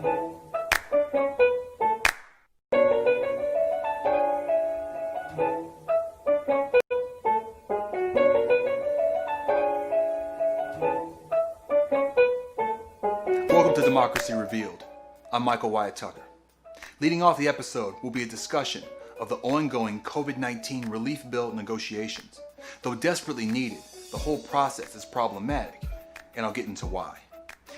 Welcome to Democracy Revealed. I'm Michael Wyatt Tucker. Leading off the episode will be a discussion of the ongoing COVID-19 relief bill negotiations. Though desperately needed, the whole process is problematic, and I'll get into why.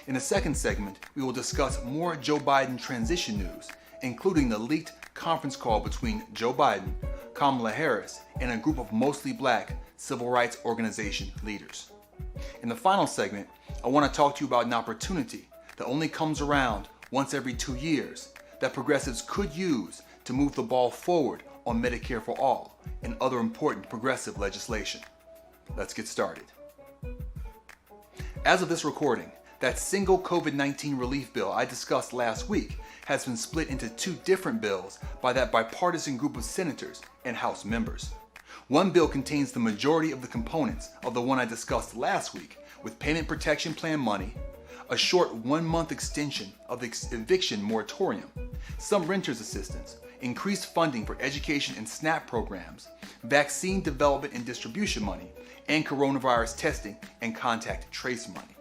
In the second segment, we will discuss more Joe Biden transition news, including the leaked conference call between Joe Biden, Kamala Harris, and a group of mostly black civil rights organization leaders. In the final segment, I want to talk to you about an opportunity that only comes around once every 2 years that progressives could use to move the ball forward on Medicare for All and other important progressive legislation. Let's get started. As of this recording, that single COVID-19 relief bill I discussed last week has been split into two different bills by that bipartisan group of senators and House members. One bill contains the majority of the components of the one I discussed last week, with payment protection plan money, a short 1-month extension of the eviction moratorium, some renters assistance, increased funding for education and SNAP programs, vaccine development and distribution money, and coronavirus testing and contact trace money.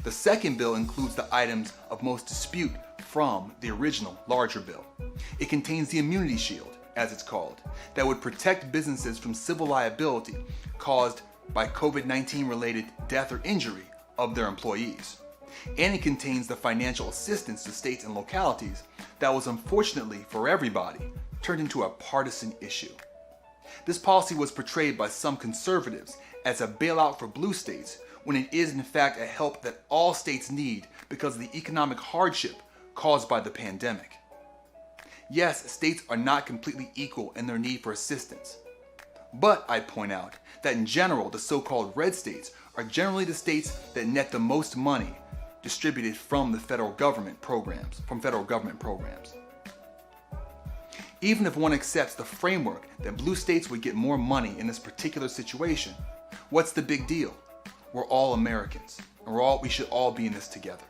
The second bill includes the items of most dispute from the original larger bill. It contains the immunity shield, as it's called, that would protect businesses from civil liability caused by COVID-19 related death or injury of their employees. And it contains the financial assistance to states and localities that was unfortunately for everybody turned into a partisan issue. This policy was portrayed by some conservatives as a bailout for blue states when it is in fact a help that all states need because of the economic hardship caused by the pandemic. Yes, states are not completely equal in their need for assistance. But I point out that in general, the so-called red states are generally the states that net the most money distributed from the federal government programs, Even if one accepts the framework that blue states would get more money in this particular situation, what's the big deal? We're all Americans, and we should all be in this together.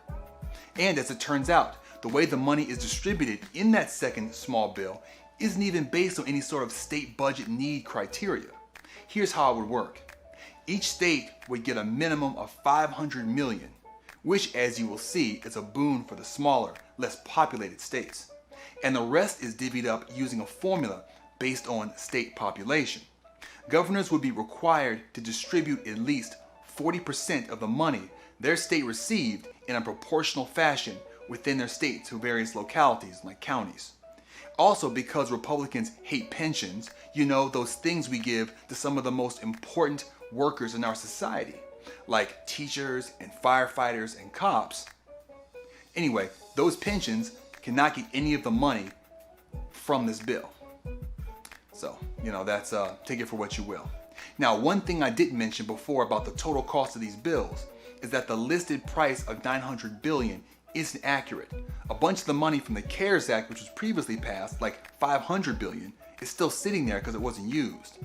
And as it turns out, the way the money is distributed in that second small bill isn't even based on any sort of state budget need criteria. Here's how it would work. Each state would get a minimum of $500 million, which, as you will see, is a boon for the smaller, less populated states. And the rest is divvied up using a formula based on state population. Governors would be required to distribute at least 40% of the money their state received in a proportional fashion within their state to various localities like counties. Also, because Republicans hate pensions, those things we give to some of the most important workers in our society, like teachers and firefighters and cops. Anyway, those pensions cannot get any of the money from this bill. So, that's take it for what you will. Now, one thing I didn't mention before about the total cost of these bills is that the listed price of $900 billion isn't accurate. A bunch of the money from the CARES Act, which was previously passed, like $500 billion, is still sitting there because it wasn't used.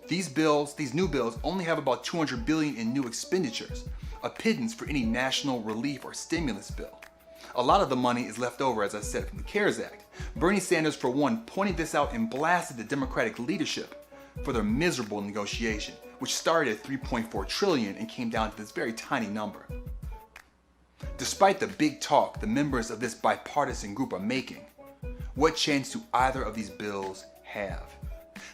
These new bills only have about $200 billion in new expenditures, a pittance for any national relief or stimulus bill. A lot of the money is left over, as I said, from the CARES Act. Bernie Sanders, for one, pointed this out and blasted the Democratic leadership for their miserable negotiation, which started at $3.4 trillion and came down to this very tiny number. Despite the big talk the members of this bipartisan group are making, what chance do either of these bills have?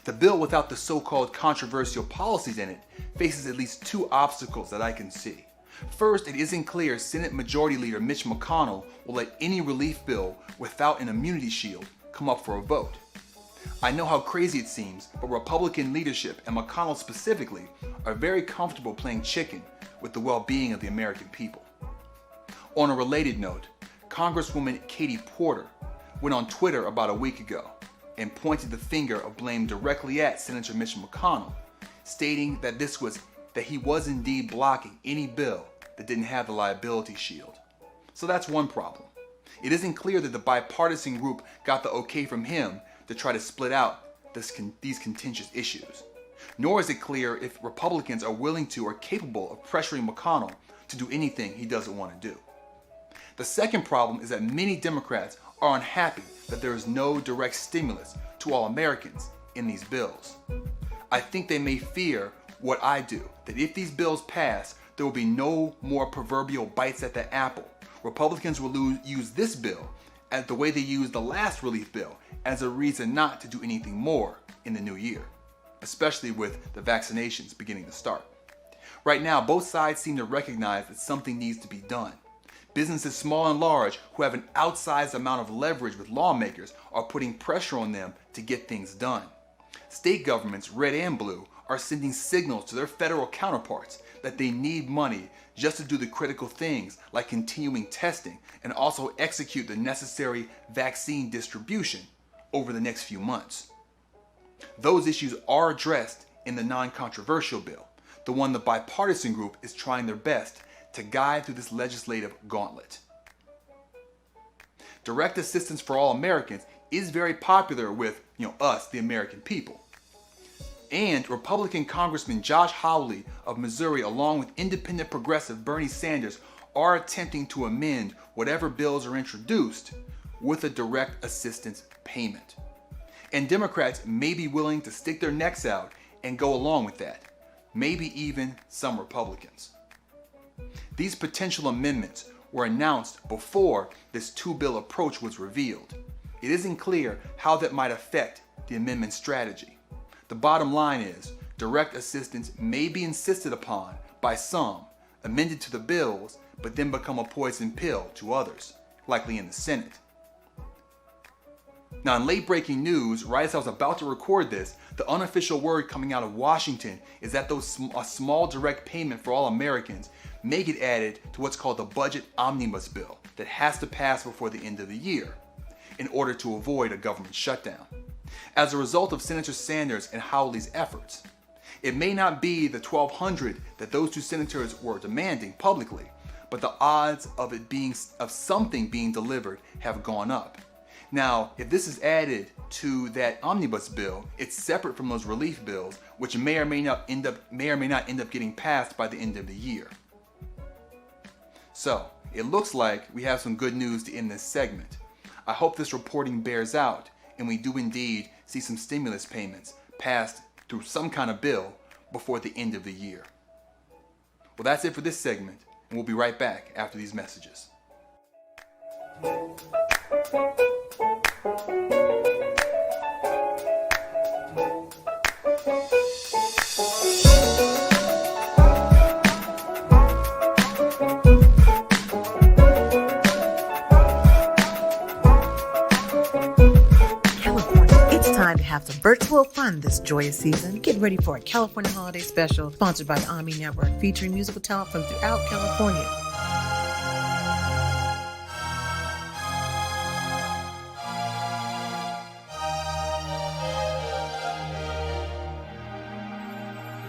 The bill without the so-called controversial policies in it faces at least two obstacles that I can see. First, it isn't clear Senate Majority Leader Mitch McConnell will let any relief bill without an immunity shield come up for a vote. I know how crazy it seems, but Republican leadership, and McConnell specifically, are very comfortable playing chicken with the well-being of the American people. On a related note, Congresswoman Katie Porter went on Twitter about a week ago and pointed the finger of blame directly at Senator Mitch McConnell, stating that he was indeed blocking any bill that didn't have the liability shield. So that's one problem. It isn't clear that the bipartisan group got the okay from him to try to split out these contentious issues. Nor is it clear if Republicans are willing to or capable of pressuring McConnell to do anything he doesn't want to do. The second problem is that many Democrats are unhappy that there is no direct stimulus to all Americans in these bills. I think they may fear what I do, that if these bills pass, there will be no more proverbial bites at the apple. Republicans will use this bill as the way they used the last relief bill as a reason not to do anything more in the new year, especially with the vaccinations beginning to start. Right now, both sides seem to recognize that something needs to be done. Businesses small and large who have an outsized amount of leverage with lawmakers are putting pressure on them to get things done. State governments, red and blue, are sending signals to their federal counterparts that they need money just to do the critical things like continuing testing and also execute the necessary vaccine distribution over the next few months. Those issues are addressed in the non-controversial bill, the one the bipartisan group is trying their best to guide through this legislative gauntlet. Direct assistance for all Americans is very popular with, us, the American people. And Republican Congressman Josh Hawley of Missouri, along with independent progressive Bernie Sanders, are attempting to amend whatever bills are introduced with a direct assistance payment. And Democrats may be willing to stick their necks out and go along with that. Maybe even some Republicans. These potential amendments were announced before this two-bill approach was revealed. It isn't clear how that might affect the amendment strategy. The bottom line is, direct assistance may be insisted upon by some, amended to the bills, but then become a poison pill to others, likely in the Senate. Now, in late-breaking news, right as I was about to record this, the unofficial word coming out of Washington is that a small direct payment for all Americans may get added to what's called the budget omnibus bill that has to pass before the end of the year in order to avoid a government shutdown. As a result of Senator Sanders and Hawley's efforts, it may not be the $1,200 that those two senators were demanding publicly, but the odds of something being delivered have gone up. Now, if this is added to that omnibus bill, it's separate from those relief bills, which may or may not end up getting passed by the end of the year. So, it looks like we have some good news to end this segment. I hope this reporting bears out and we do indeed see some stimulus payments passed through some kind of bill before the end of the year. Well, that's it for this segment, and we'll be right back after these messages. Time to have some virtual fun this joyous season. Get ready for a California holiday special sponsored by the Omni Network, featuring musical talent from throughout California.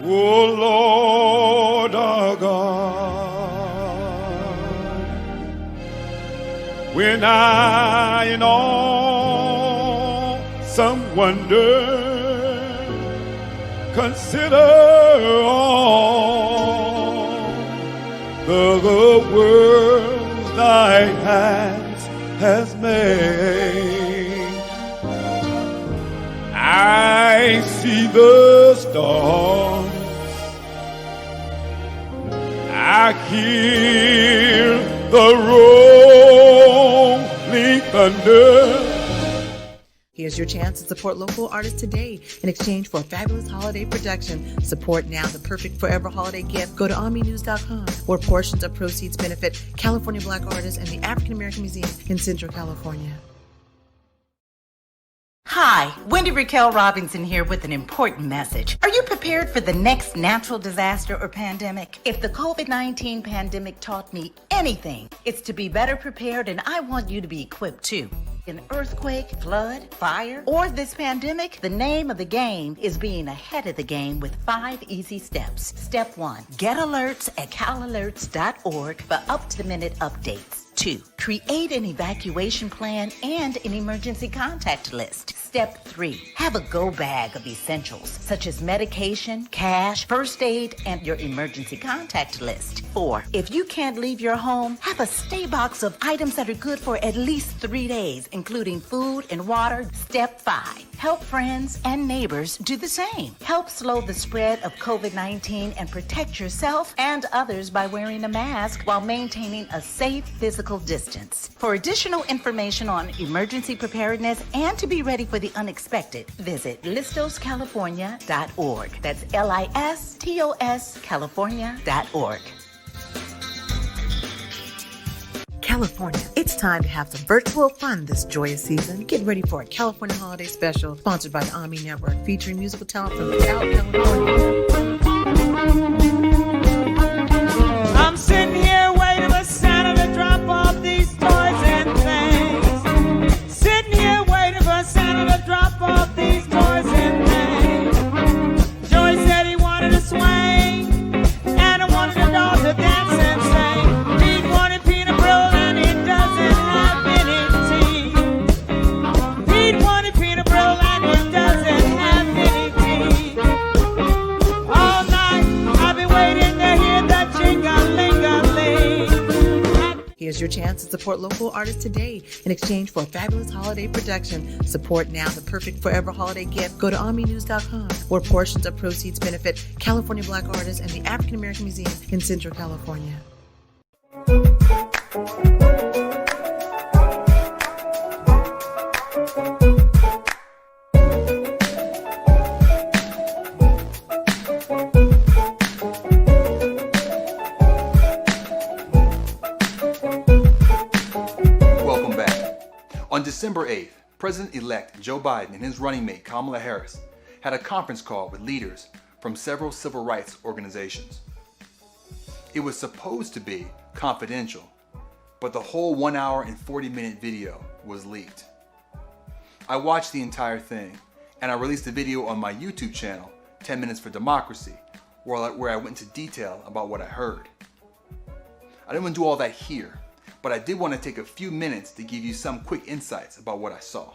Oh Lord our God, when I in some wonder consider all the worlds thy hands has made. I see the stars, I hear the rolling thunder. Here's your chance to support local artists today in exchange for a fabulous holiday production. Support now the perfect forever holiday gift. Go to OmniNews.com, where portions of proceeds benefit California Black artists and the African American Museum in Central California. Hi, Wendy Raquel Robinson here with an important message. Are you prepared for the next natural disaster or pandemic? If the COVID-19 pandemic taught me anything, it's to be better prepared, and I want you to be equipped too. An earthquake, flood, fire, or this pandemic, the name of the game is being ahead of the game with 5 easy steps. Step 1, get alerts at calalerts.org for up-to-the-minute updates. 2, create an evacuation plan and an emergency contact list. Step 3, have a go bag of essentials such as medication, cash, first aid, and your emergency contact list. 4, if you can't leave your home, have a stay box of items that are good for at least 3 days, including food and water. Step 5, help friends and neighbors do the same. Help slow the spread of COVID-19 and protect yourself and others by wearing a mask while maintaining a safe physical distance. For additional information on emergency preparedness and to be ready for the unexpected, visit listoscalifornia.org. That's LISTOS California.org. California, it's time to have some virtual fun this joyous season. Get ready for a California holiday special sponsored by the Omni Network featuring musical talent from South California. I'm sitting here waiting for Santa to drop off these toys and things. Sitting here waiting for Santa to drop off these toys and things. Joey said he wanted a swing, and I wanted a doll to dance and sing. Pete wanted peanut brittle and he doesn't have any tea. Pete wanted peanut brittle and he doesn't have any tea. All night I've been waiting to hear that jingle-ling-a-ling. Here's your chance to support local artists today in exchange for a fabulous holiday production. Support now the perfect forever holiday gift. Go to omninews.com, where portions of proceeds benefit California Black artists and the African American Museum in Central California. Welcome back. On December 8th, President-elect Joe Biden and his running mate Kamala Harris had a conference call with leaders from several civil rights organizations. It was supposed to be confidential, but the whole 1 hour and 40-minute video was leaked. I watched the entire thing, and I released a video on my YouTube channel, 10 Minutes for Democracy, where I went into detail about what I heard. I didn't want to do all that here, but I did want to take a few minutes to give you some quick insights about what I saw.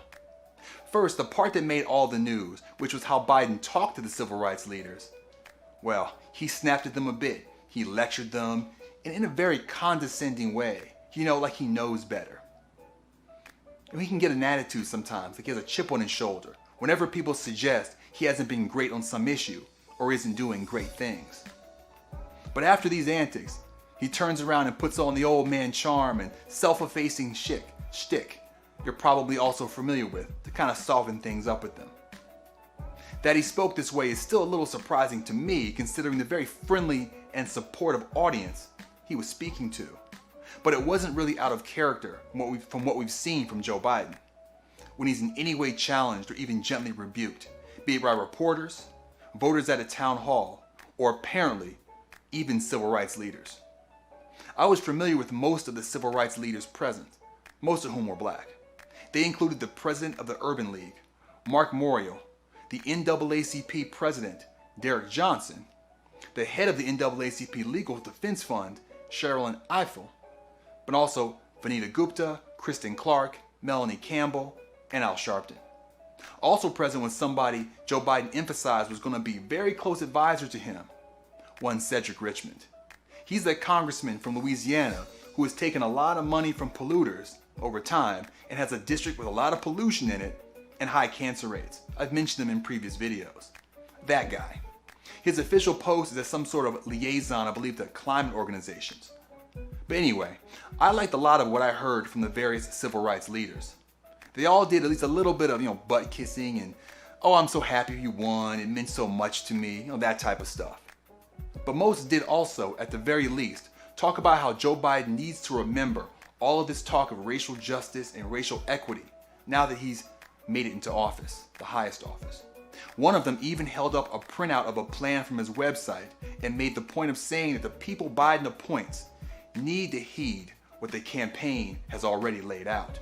First, the part that made all the news, which was how Biden talked to the civil rights leaders. Well, he snapped at them a bit. He lectured them, and in a very condescending way, like he knows better. And he can get an attitude sometimes, like he has a chip on his shoulder, whenever people suggest he hasn't been great on some issue or isn't doing great things. But after these antics, he turns around and puts on the old man charm and self-effacing shtick you're probably also familiar with to kind of soften things up with them. That he spoke this way is still a little surprising to me, considering the very friendly and supportive audience he was speaking to. But it wasn't really out of character from what we've seen from Joe Biden, when he's in any way challenged or even gently rebuked, be it by reporters, voters at a town hall, or apparently even civil rights leaders. I was familiar with most of the civil rights leaders present, most of whom were black. They included the president of the Urban League, Mark Morial, the NAACP president, Derek Johnson, the head of the NAACP Legal Defense Fund, Sherilyn Ifill, but also Vanita Gupta, Kristen Clark, Melanie Campbell, and Al Sharpton. Also present was somebody Joe Biden emphasized was going to be a very close advisor to him, one Cedric Richmond. He's that congressman from Louisiana who has taken a lot of money from polluters over time and has a district with a lot of pollution in it and high cancer rates. I've mentioned him in previous videos. That guy. His official post is as some sort of liaison, I believe, to climate organizations. But anyway, I liked a lot of what I heard from the various civil rights leaders. They all did at least a little bit of, butt kissing and, oh, I'm so happy you won, it meant so much to me, that type of stuff. But most did also, at the very least, talk about how Joe Biden needs to remember all of this talk of racial justice and racial equity now that he's made it into office, the highest office. One of them even held up a printout of a plan from his website and made the point of saying that the people Biden appoints need to heed what the campaign has already laid out.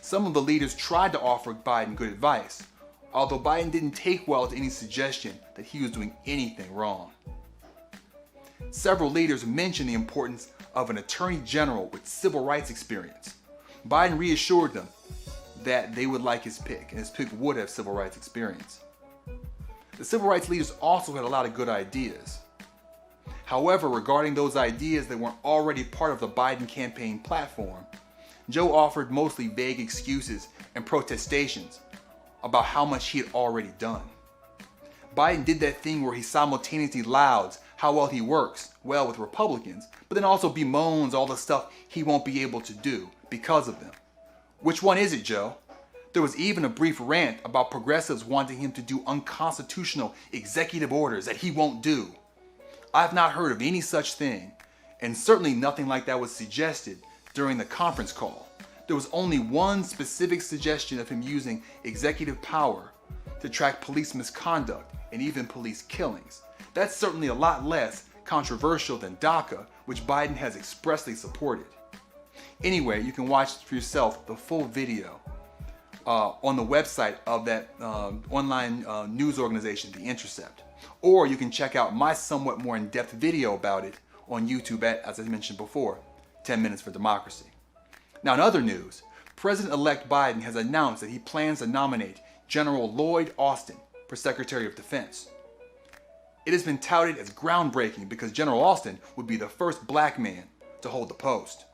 Some of the leaders tried to offer Biden good advice, although Biden didn't take well to any suggestion that he was doing anything wrong. Several leaders mentioned the importance of an attorney general with civil rights experience. Biden reassured them that they would like his pick, and his pick would have civil rights experience. The civil rights leaders also had a lot of good ideas. However, regarding those ideas that weren't already part of the Biden campaign platform, Joe offered mostly vague excuses and protestations about how much he had already done. Biden did that thing where he simultaneously louds how well he works well with Republicans, but then also bemoans all the stuff he won't be able to do because of them. Which one is it, Joe? There was even a brief rant about progressives wanting him to do unconstitutional executive orders that he won't do. I've not heard of any such thing, and certainly nothing like that was suggested during the conference call. There was only one specific suggestion of him using executive power to track police misconduct and even police killings. That's certainly a lot less controversial than DACA, which Biden has expressly supported. Anyway, you can watch for yourself the full video on the website of that online news organization, The Intercept. Or you can check out my somewhat more in-depth video about it on YouTube at, as I mentioned before, 10 Minutes for Democracy. Now in other news, President-elect Biden has announced that he plans to nominate General Lloyd Austin for Secretary of Defense. It has been touted as groundbreaking because General Austin would be the first black man to hold the post.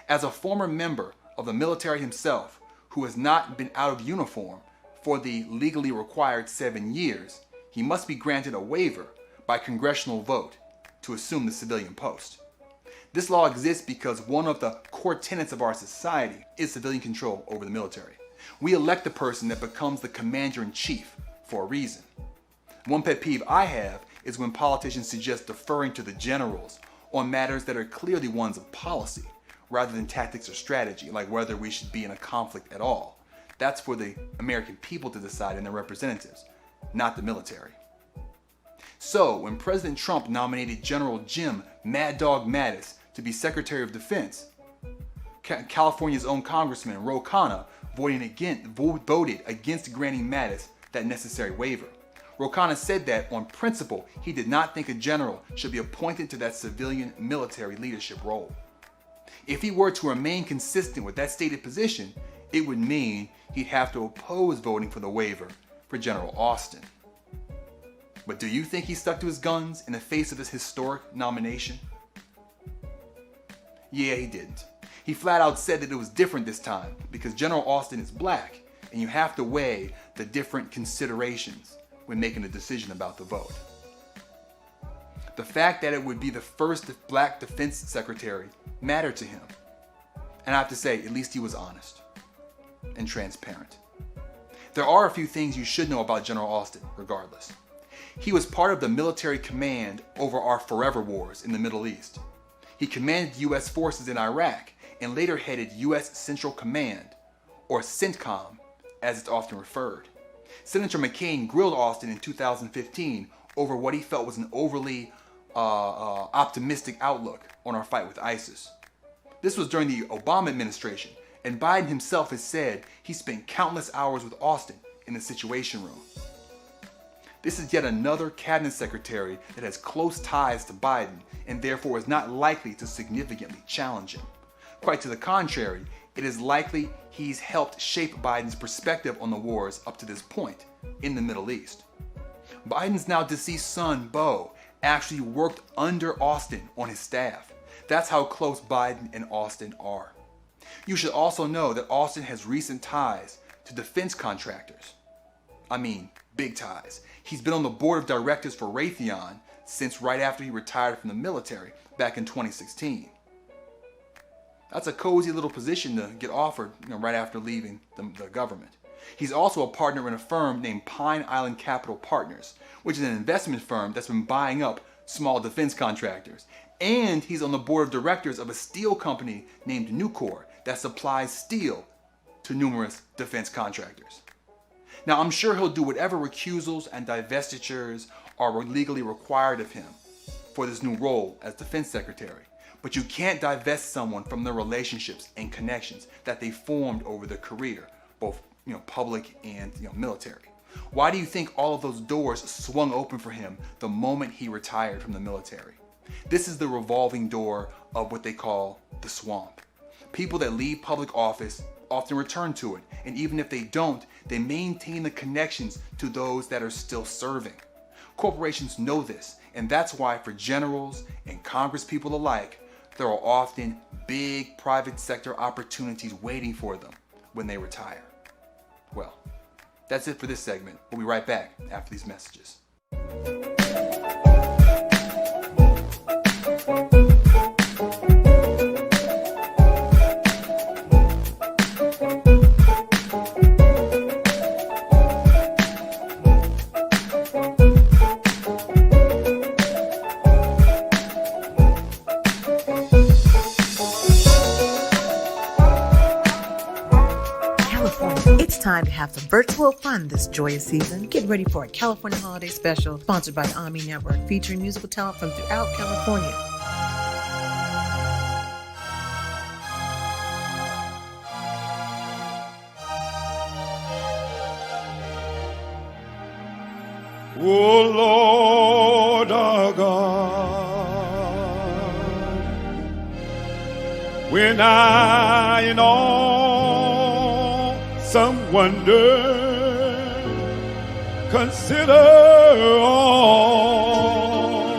As a former member of the military himself, who has not been out of uniform for the legally required 7 years, he must be granted a waiver by congressional vote to assume the civilian post. This law exists because one of the core tenets of our society is civilian control over the military. We elect the person that becomes the commander-in-chief for a reason. One pet peeve I have is when politicians suggest deferring to the generals on matters that are clearly ones of policy, rather than tactics or strategy, like whether we should be in a conflict at all. That's for the American people to decide and their representatives, not the military. So, when President Trump nominated General Jim Mad Dog Mattis to be Secretary of Defense, California's own Congressman Ro Khanna voted against granting Mattis that necessary waiver. Ro Khanna said that, on principle, he did not think a general should be appointed to that civilian military leadership role. If he were to remain consistent with that stated position, it would mean he'd have to oppose voting for the waiver for General Austin. But do you think he stuck to his guns in the face of this historic nomination? Yeah, he didn't. He flat out said that it was different this time because General Austin is black and you have to weigh the different considerations when making a decision about the vote. The fact that it would be the first black defense secretary mattered to him. And I have to say, at least he was honest and transparent. There are a few things you should know about General Austin, regardless. He was part of the military command over our forever wars in the Middle East. He commanded U.S. forces in Iraq and later headed U.S. Central Command, or CENTCOM, as it's often referred. Senator McCain grilled Austin in 2015 over what he felt was an overly optimistic outlook on our fight with ISIS. This was during the Obama administration, and Biden himself has said he spent countless hours with Austin in the Situation Room. This is yet another cabinet secretary that has close ties to Biden and therefore is not likely to significantly challenge him. Quite to the contrary, it is likely he's helped shape Biden's perspective on the wars up to this point in the Middle East. Biden's now deceased son, Beau, actually worked under Austin on his staff. That's how close Biden and Austin are. You should also know that Austin has recent ties to defense contractors. I mean, big ties. He's been on the board of directors for Raytheon since right after he retired from the military back in 2016. That's a cozy little position to get offered right after leaving the government. He's also a partner in a firm named Pine Island Capital Partners, which is an investment firm that's been buying up small defense contractors. And he's on the board of directors of a steel company named Nucor that supplies steel to numerous defense contractors. Now, I'm sure he'll do whatever recusals and divestitures are legally required of him for this new role as defense secretary. But you can't divest someone from the relationships and connections that they formed over their career, both public and military. Why do you think all of those doors swung open for him the moment he retired from the military? This is the revolving door of what they call the swamp. People that leave public office often return to it, and even if they don't, they maintain the connections to those that are still serving. Corporations know this, and that's why for generals and Congress people alike, there are often big private sector opportunities waiting for them when they retire. Well, that's it for this segment. We'll be right back after these messages. It's time to have some virtual fun this joyous season. Get ready for a California holiday special sponsored by the Omni Network, featuring musical talent from throughout California. Oh Lord our God, when I in awesome wonder consider all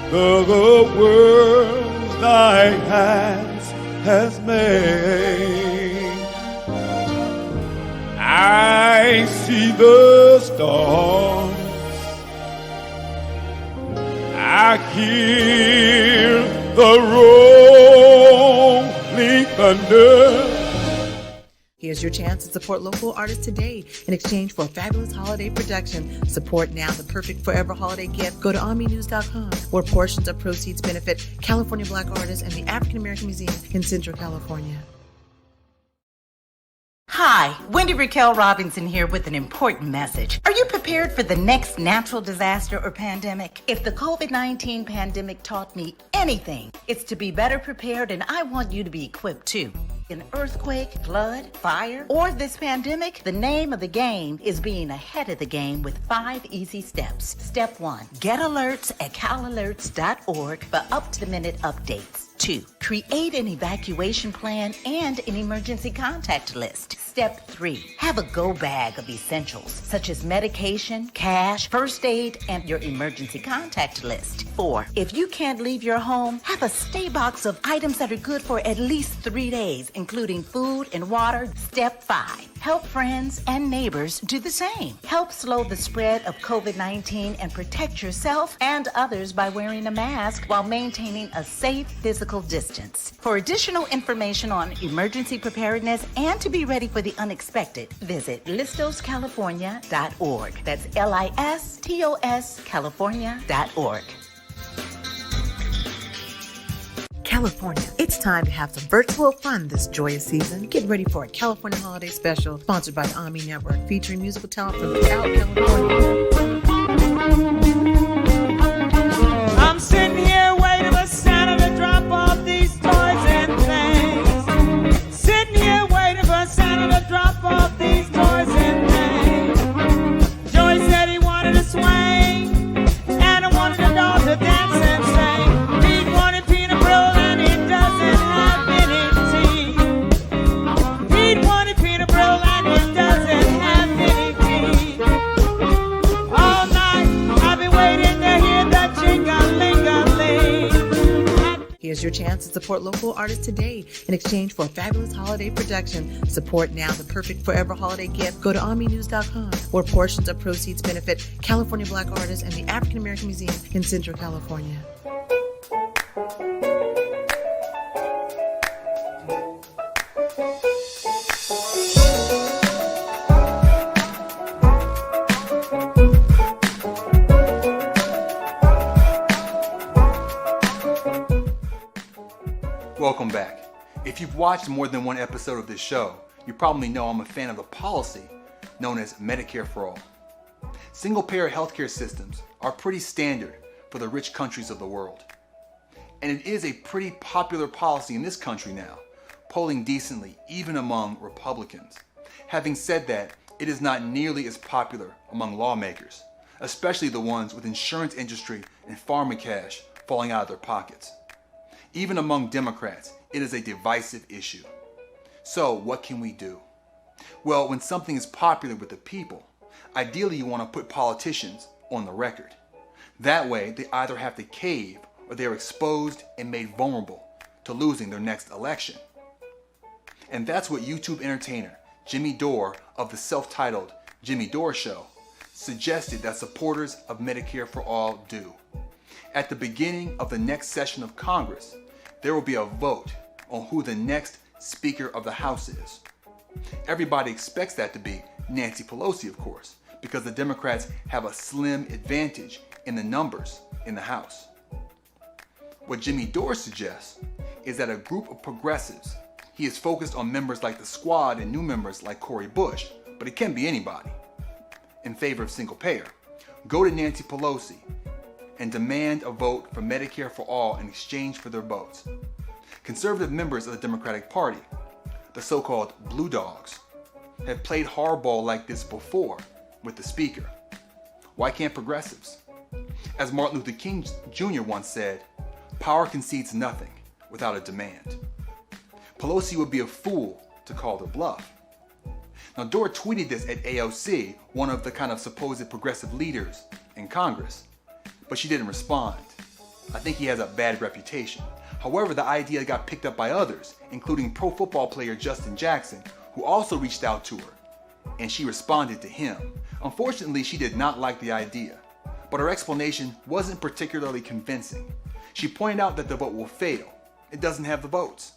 the worlds thy hands has made, I see the stars, I hear the rolling thunder. Here's your chance to support local artists today in exchange for a fabulous holiday production. Support now the perfect forever holiday gift. Go to omninews.com, where portions of proceeds benefit California Black artists and the African American Museum in Central California. Hi, Wendy Raquel Robinson here with an important message. Are you prepared for the next natural disaster or pandemic? If the COVID-19 pandemic taught me anything, it's to be better prepared, and I want you to be equipped too. An earthquake, flood, fire, or this pandemic, the name of the game is being ahead of the game with 5 easy steps. Step 1, get alerts at calalerts.org for up-to-the-minute updates. 2, create an evacuation plan and an emergency contact list. Step 3, have a go bag of essentials such as medication, cash, first aid, and your emergency contact list. 4, if you can't leave your home, have a stay box of items that are good for at least 3 days, including food and water. Step 5, help friends and neighbors do the same. Help slow the spread of COVID-19 and protect yourself and others by wearing a mask while maintaining a safe physical distance. For additional information on emergency preparedness and to be ready for the unexpected, visit listoscalifornia.org. That's LISTOS California.org. California, it's time to have some virtual fun this joyous season. Get ready for a California holiday special sponsored by the Omni Network, featuring musical talent from throughout California. I'm sitting here waiting for Santa to drop off these toys and things. Sitting here waiting for Santa to drop off these toys and things. Joey said he wanted to swing, and I wanted the dog to dance and sing. Pete wanted peanut brittle, and he doesn't have any teeth. Pete wanted peanut brittle, and he doesn't have any teeth. All night I've been waiting to hear the jingle-ling-a-ling. Here's your chance to support local artists today in exchange for a fabulous holiday production. Support now the perfect forever holiday gift. Go to omninews.com, where portions of proceeds benefit California Black artists and the African American Museum in Central California. Welcome back. If you've watched more than one episode of this show, you probably know I'm a fan of the policy known as Medicare for All. Single-payer healthcare systems are pretty standard for the rich countries of the world. And it is a pretty popular policy in this country now, polling decently even among Republicans. Having said that, it is not nearly as popular among lawmakers, especially the ones with insurance industry and pharma cash falling out of their pockets. Even among Democrats, it is a divisive issue. So what can we do? Well, when something is popular with the people, ideally you want to put politicians on the record. That way, they either have to cave or they are exposed and made vulnerable to losing their next election. And that's what YouTube entertainer Jimmy Dore of the self-titled Jimmy Dore Show suggested that supporters of Medicare for All do. At the beginning of the next session of Congress, there will be a vote on who the next Speaker of the House is. Everybody expects that to be Nancy Pelosi, of course, because the Democrats have a slim advantage in the numbers in the House. What Jimmy Dore suggests is that a group of progressives, he is focused on members like the Squad and new members like Cori Bush, but it can be anybody, in favor of single payer, go to Nancy Pelosi and demand a vote for Medicare for All in exchange for their votes. Conservative members of the Democratic Party, the so-called Blue Dogs, have played hardball like this before with the Speaker. Why can't progressives? As Martin Luther King Jr. once said, power concedes nothing without a demand. Pelosi would be a fool to call their bluff. Now, Dore tweeted this at AOC, one of the kind of supposed progressive leaders in Congress, but she didn't respond. I think he has a bad reputation. However, the idea got picked up by others, including pro football player Justin Jackson, who also reached out to her, and she responded to him. Unfortunately, she did not like the idea, but her explanation wasn't particularly convincing. She pointed out that the vote will fail. It doesn't have the votes.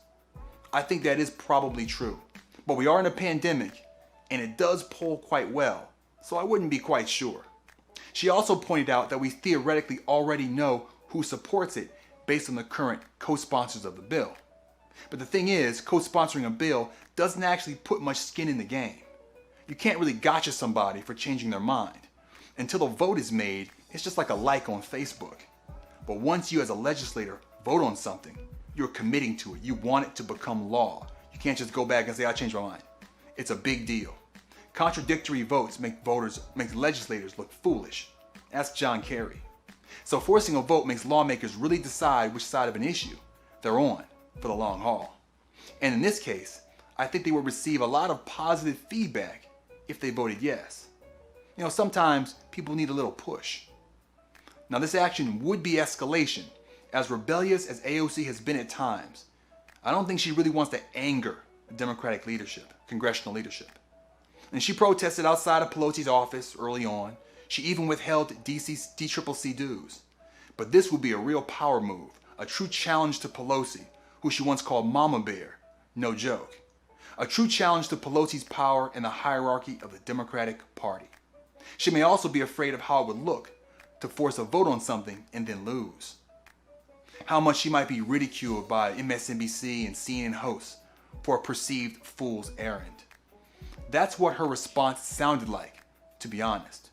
I think that is probably true, but we are in a pandemic, and it does poll quite well, so I wouldn't be quite sure. She also pointed out that we theoretically already know who supports it based on the current co-sponsors of the bill. But the thing is, co-sponsoring a bill doesn't actually put much skin in the game. You can't really gotcha somebody for changing their mind. Until the vote is made, it's just like a like on Facebook. But once you as a legislator vote on something, you're committing to it. You want it to become law. You can't just go back and say, I changed my mind. It's a big deal. Contradictory votes make legislators look foolish. Ask John Kerry. So forcing a vote makes lawmakers really decide which side of an issue they're on for the long haul. And in this case, I think they would receive a lot of positive feedback if they voted yes. You know, sometimes people need a little push. Now, this action would be escalation. As rebellious as AOC has been at times, I don't think she really wants to anger the Democratic leadership, congressional leadership. And she protested outside of Pelosi's office early on. She even withheld DCCC dues. But this would be a real power move, a true challenge to Pelosi, who she once called Mama Bear, no joke. A true challenge to Pelosi's power in the hierarchy of the Democratic Party. She may also be afraid of how it would look to force a vote on something and then lose. How much she might be ridiculed by MSNBC and CNN hosts for a perceived fool's errand. That's what her response sounded like, to be honest.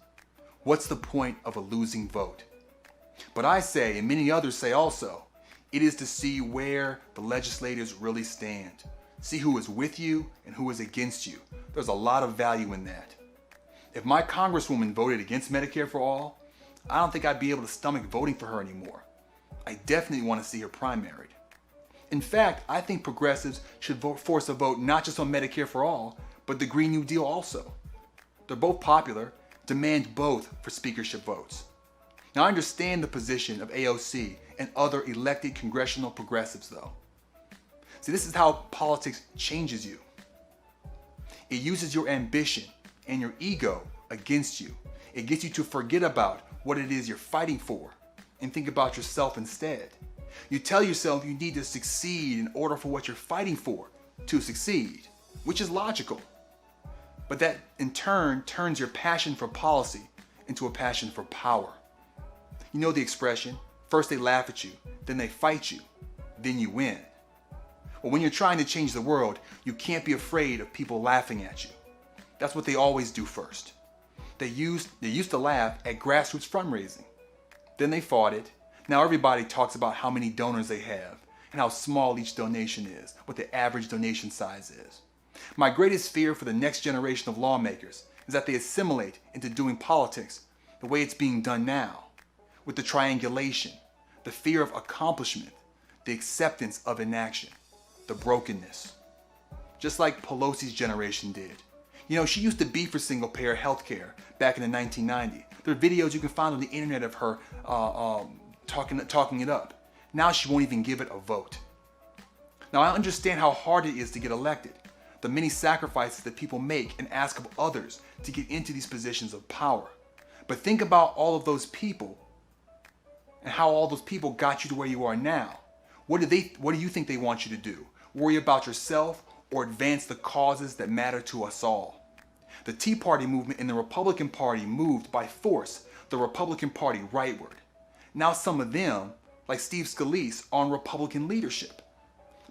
What's the point of a losing vote? But I say, and many others say also, it is to see where the legislators really stand. See who is with you and who is against you. There's a lot of value in that. If my congresswoman voted against Medicare for All, I don't think I'd be able to stomach voting for her anymore. I definitely want to see her primaried. In fact, I think progressives should force a vote not just on Medicare for All, but the Green New Deal also. They're both popular. Demand both for speakership votes. Now, I understand the position of AOC and other elected congressional progressives, though. See, this is how politics changes you. It uses your ambition and your ego against you. It gets you to forget about what it is you're fighting for and think about yourself instead. You tell yourself you need to succeed in order for what you're fighting for to succeed, which is logical. But that in turn turns your passion for policy into a passion for power. You know the expression, first they laugh at you, then they fight you, then you win. Well, when you're trying to change the world, you can't be afraid of people laughing at you. That's what they always do first. They used to laugh at grassroots fundraising. Then they fought it. Now everybody talks about how many donors they have and how small each donation is, what the average donation size is. My greatest fear for the next generation of lawmakers is that they assimilate into doing politics the way it's being done now, with the triangulation, the fear of accomplishment, the acceptance of inaction, the brokenness. Just like Pelosi's generation did. You know, she used to be for single-payer healthcare back in the 1990s. There are videos you can find on the internet of her talking it up. Now she won't even give it a vote. Now I understand how hard it is to get elected, the many sacrifices that people make and ask of others to get into these positions of power. But think about all of those people and how all those people got you to where you are now. What do you think they want you to do? Worry about yourself or advance the causes that matter to us all? The Tea Party movement in the Republican Party moved by force the Republican Party rightward. Now some of them, like Steve Scalise, are on Republican leadership.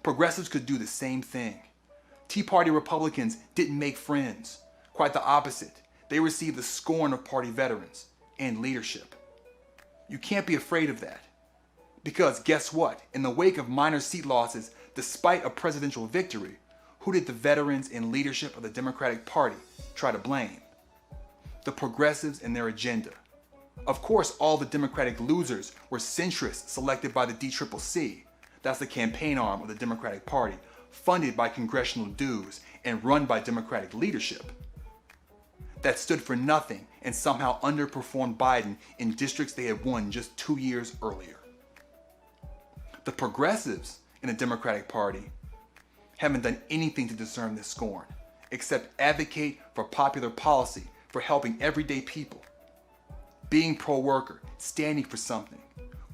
Progressives could do the same thing. Tea Party Republicans didn't make friends. Quite the opposite. They received the scorn of party veterans and leadership. You can't be afraid of that. Because guess what? In the wake of minor seat losses, despite a presidential victory, who did the veterans and leadership of the Democratic Party try to blame? The progressives and their agenda. Of course, all the Democratic losers were centrists selected by the DCCC. That's the campaign arm of the Democratic Party, funded by congressional dues and run by Democratic leadership. That stood for nothing and somehow underperformed Biden in districts they had won just 2 years earlier. The progressives in the Democratic Party haven't done anything to discern this scorn, except advocate for popular policy for helping everyday people, being pro-worker, standing for something,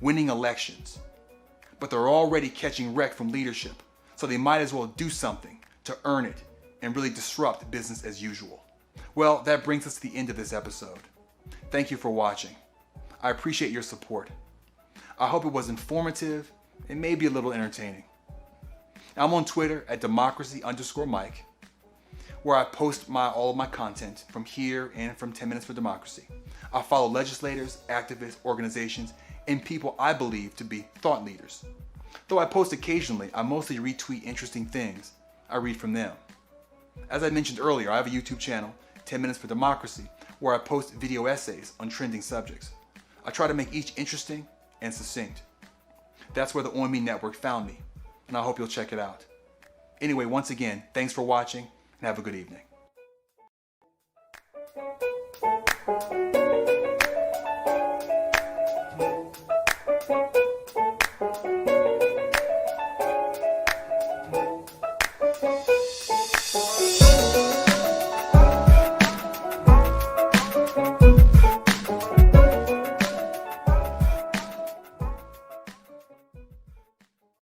winning elections. But they're already catching wreck from leadership, so they might as well do something to earn it and really disrupt business as usual. Well, that brings us to the end of this episode. Thank you for watching. I appreciate your support. I hope it was informative and maybe a little entertaining. I'm on Twitter at democracy_Mike, where I post all of my content from here and from 10 Minutes for Democracy. I follow legislators, activists, organizations, and people I believe to be thought leaders. Though I post occasionally, I mostly retweet interesting things I read from them. As I mentioned earlier, I have a YouTube channel, 10 Minutes for Democracy, where I post video essays on trending subjects. I try to make each interesting and succinct. That's where the On Me Network found me, and I hope you'll check it out. Anyway, once again, thanks for watching, and have a good evening.